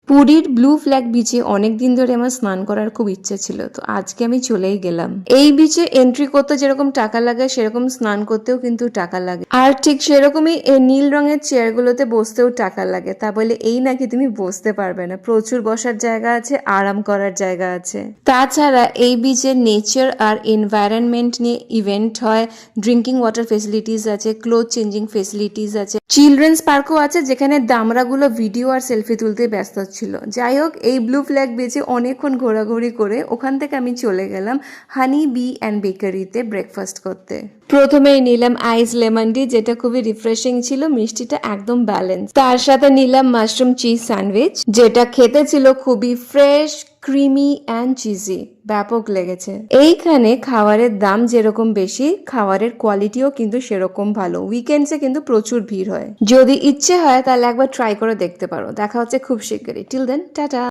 পুরীর blue flag বিচে অনেকদিন ধরে আমার স্নান করার খুব ইচ্ছে ছিল, তো আজকে আমি চলেই গেলাম। এই বিচে এন্ট্রি করতে যেরকম টাকা লাগে সেরকম স্নান করতেও কিন্তু টাকা লাগে, আর ঠিক সেরকমই এই নীল রঙের চেয়ারগুলোতে বসতেও টাকা লাগে। তা বলে এই নাকি তুমি বসতে পারবে না, প্রচুর বসার জায়গা আছে, আরাম করার জায়গা আছে। তাছাড়া এই বিচে নেচার আর এনভায়রনমেন্ট নিয়ে ইভেন্ট হয়, ড্রিঙ্কিং ওয়াটার ফেসিলিটিস আছে, ক্লোথ চেঞ্জিং ফেসিলিটিস আছে, চিলড্রেন্স পার্কও আছে যেখানে দামরাগুলো ভিডিও আর সেলফি তুলতে ব্যস্ত ছিল। যাই হোক, এই ব্লু ফ্ল্যাগ বিচে অনেকক্ষণ ঘোরাঘুরি করে ওখান থেকে আমি চলে গেলাম হানি বি অ্যান্ড বেকারিতে ব্রেকফাস্ট করতে। প্রথমেই নিলাম আইস লেমন টি, যেটা খুবই রিফ্রেশিং ছিল, মিষ্টিটা একদম ব্যালেন্স। তার সাথে নিলাম মাশরুম চিজ স্যান্ডউইচ, যেটা খেতে ছিল খুবই ফ্রেশ, ক্রিমি অ্যান্ড চিজি, ব্যাপক লেগেছে। এইখানে খাবারের দাম যেরকম বেশি, খাবারের কোয়ালিটিও কিন্তু সেরকম ভালো। উইকেন্ডসে কিন্তু প্রচুর ভিড় হয়, যদি ইচ্ছে হয় তাহলে একবার ট্রাই করে দেখতে পারো। দেখা হচ্ছে খুব শিগগিরই। Till then, tata.